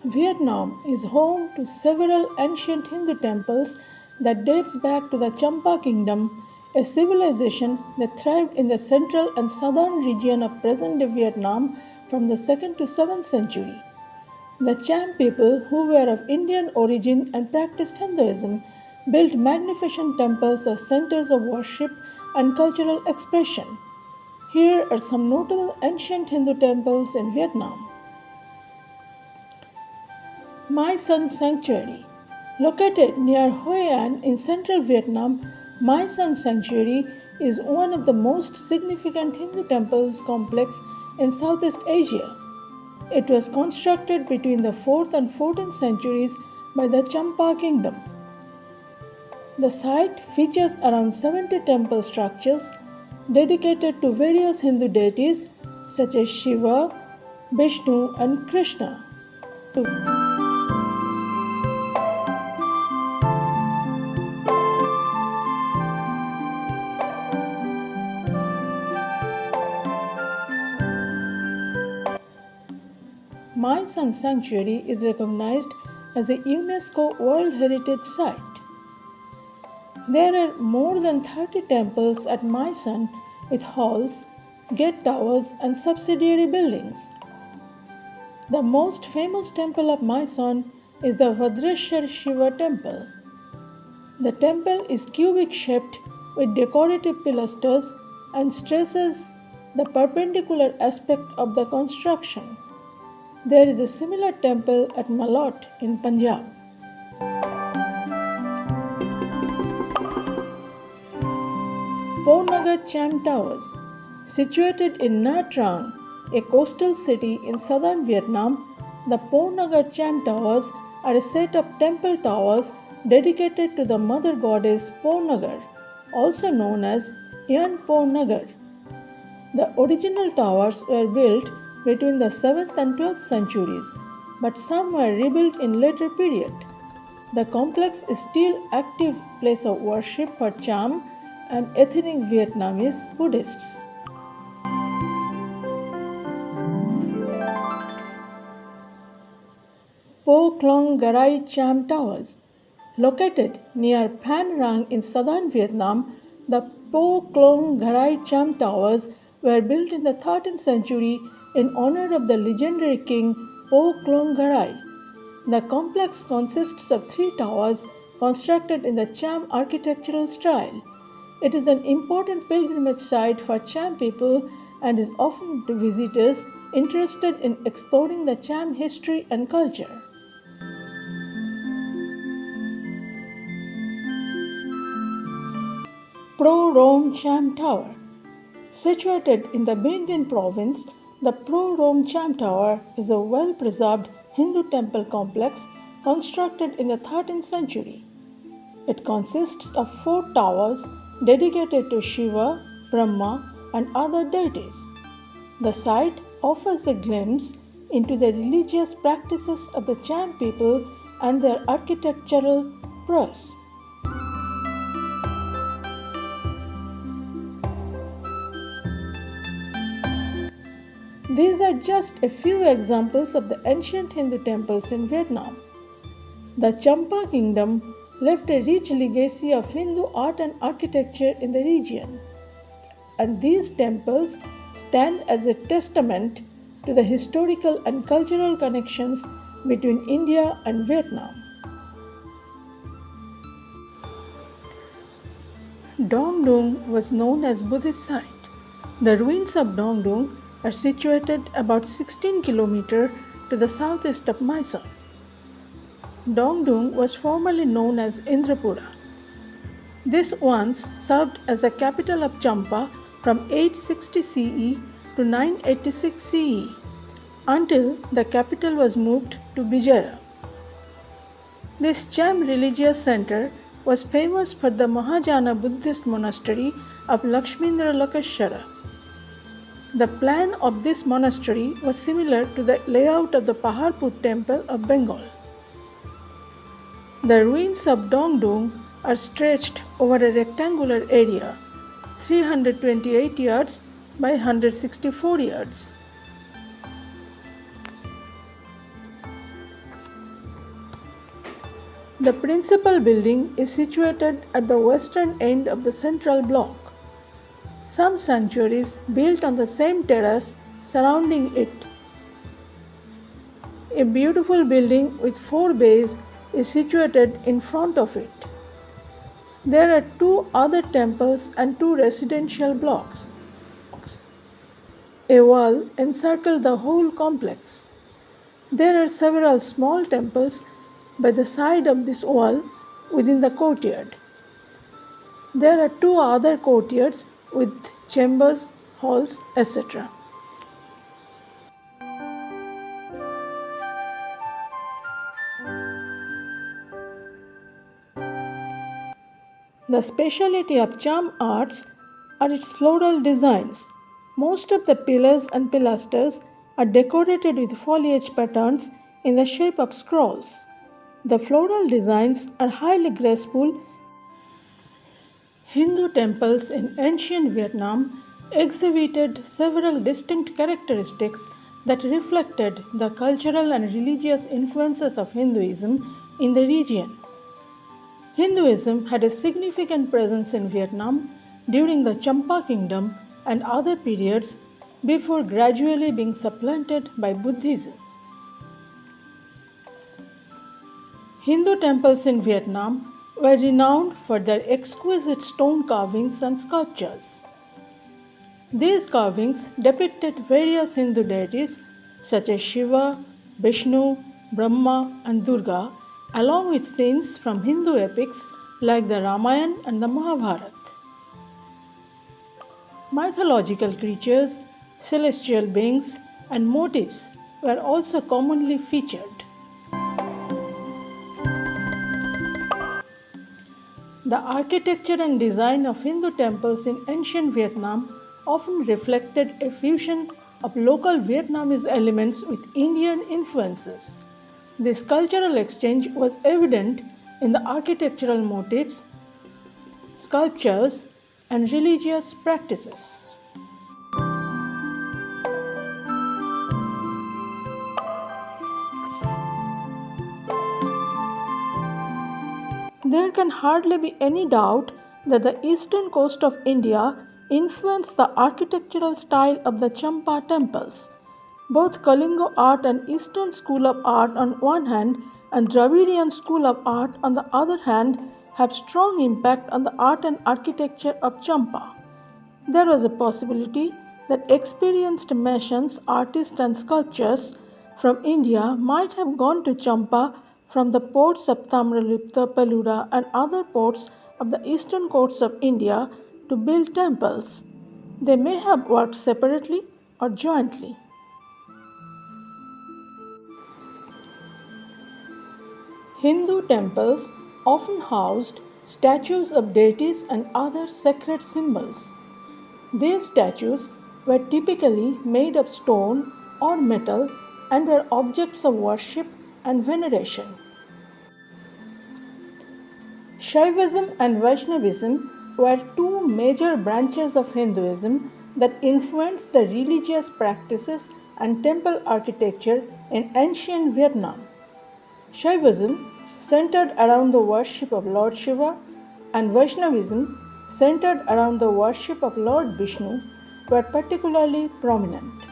Vietnam is home to several ancient Hindu temples that dates back to the Champa Kingdom, a civilization that thrived in the central and southern region of present-day Vietnam from the 2nd to 7th century. The Cham people, who were of Indian origin and practiced Hinduism, built magnificent temples as centers of worship and cultural expression. Here are some notable ancient Hindu temples in Vietnam. Myson Sanctuary. Located near Hoi An in central Vietnam, Myson Sanctuary is one of the most significant Hindu temple complex in Southeast Asia. It was constructed between the 4th and 14th centuries by the Champa Kingdom. The site features around 70 temple structures dedicated to various Hindu deities such as Shiva, Vishnu, and Krishna. Myson Sanctuary is recognized as a UNESCO World Heritage Site. There are more than 30 temples at Myson with halls, gate towers, and subsidiary buildings. The most famous temple of Myson is the Vajreshwar Shiva temple. The temple is cubic shaped with decorative pilasters and stresses the perpendicular aspect of the construction. There is a similar temple at Malot in Punjab. Po Nagar Cham Towers. Situated in Nha Trang, a coastal city in southern Vietnam, the Po Nagar Cham Towers are a set of temple towers dedicated to the mother goddess Po Nagar, also known as Yan Po Nagar. The original towers were built between the 7th and 12th centuries, but some were rebuilt in later period. The complex is still active place of worship for Cham and ethnic Vietnamese Buddhists. Po Klong Garai Cham Towers. Located near Phan Rang in southern Vietnam, the Po Klong Garai Cham Towers were built in the 13th century in honor of the legendary king Po Klong Garai. The complex consists of 3 towers constructed in the Cham architectural style. It is an important pilgrimage site for Cham people and is often to visitors interested in exploring the Cham history and culture. Pro Rome Cham Tower. Situated in the Binh Dinh province, the Pro Rome Cham Tower is a well-preserved Hindu temple complex constructed in the 13th century. It consists of 4 towers dedicated to Shiva, Brahma, and other deities. The site offers a glimpse into the religious practices of the Cham people and their architectural prowess. These are just a few examples of the ancient Hindu temples in Vietnam. The Champa Kingdom left a rich legacy of Hindu art and architecture in the region, and these temples stand as a testament to the historical and cultural connections between India and Vietnam. Dong Dung was known as Buddhist site. The ruins of Dong Dung are situated about 16 km to the southeast of Myson. Dong Dung was formerly known as Indrapura. This once served as the capital of Champa from 860 CE to 986 CE until the capital was moved to Bijaya. This Cham religious center was famous for the Mahayana Buddhist monastery of Lakshmindra Lakeshwara. The plan of this monastery was similar to the layout of the Paharpur temple of Bengal. The ruins of Dong Dung are stretched over a rectangular area, 328 yards by 164 yards. The principal building is situated at the western end of the central block. Some sanctuaries built on the same terrace surrounding it. A beautiful building with 4 bays is situated in front of it. There are 2 other temples and 2 residential blocks. A wall encircles the whole complex. There are several small temples by the side of this wall within the courtyard. There are 2 other courtyards with chambers, halls, etc. The speciality of Cham arts are its floral designs. Most of the pillars and pilasters are decorated with foliage patterns in the shape of scrolls. The floral designs are highly graceful. Hindu temples in ancient Vietnam exhibited several distinct characteristics that reflected the cultural and religious influences of Hinduism in the region. Hinduism had a significant presence in Vietnam during the Champa Kingdom and other periods before gradually being supplanted by Buddhism. Hindu temples in Vietnam were renowned for their exquisite stone carvings and sculptures. These carvings depicted various Hindu deities such as Shiva, Vishnu, Brahma, and Durga, along with scenes from Hindu epics like the Ramayana and the Mahabharata. Mythological creatures, celestial beings, and motifs were also commonly featured. The architecture and design of Hindu temples in ancient Vietnam often reflected a fusion of local Vietnamese elements with Indian influences. This cultural exchange was evident in the architectural motifs, sculptures, and religious practices. There can hardly be any doubt that the eastern coast of India influenced the architectural style of the Champa temples. Both Kalinga art and Eastern School of Art on one hand and Dravidian School of Art on the other hand have strong impact on the art and architecture of Champa. There was a possibility that experienced masons, artists, and sculptors from India might have gone to Champa from the ports of Tamralipta, Pelura, and other ports of the eastern coasts of India to build temples. They may have worked separately or jointly. Hindu temples often housed statues of deities and other sacred symbols. These statues were typically made of stone or metal and were objects of worship and veneration. Shaivism and Vaishnavism were 2 major branches of Hinduism that influenced the religious practices and temple architecture in ancient Vietnam. Shaivism centered around the worship of Lord Shiva and Vaishnavism centered around the worship of Lord Vishnu were particularly prominent.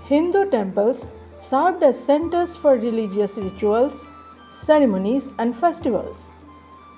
Hindu temples served as centers for religious rituals, ceremonies, and festivals.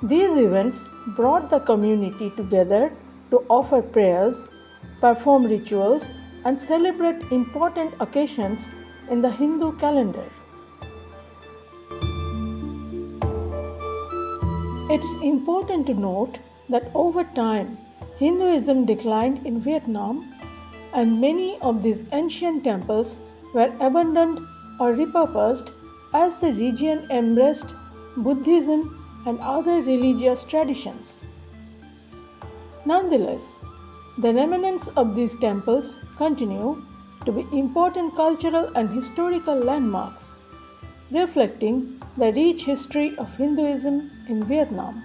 These events brought the community together to offer prayers, perform rituals, and celebrate important occasions in the Hindu calendar. It's important to note that over time, Hinduism declined in Vietnam, and many of these ancient temples were abandoned or repurposed as the region embraced Buddhism and other religious traditions. Nonetheless, the remnants of these temples continue to be important cultural and historical landmarks, reflecting the rich history of Hinduism in Vietnam.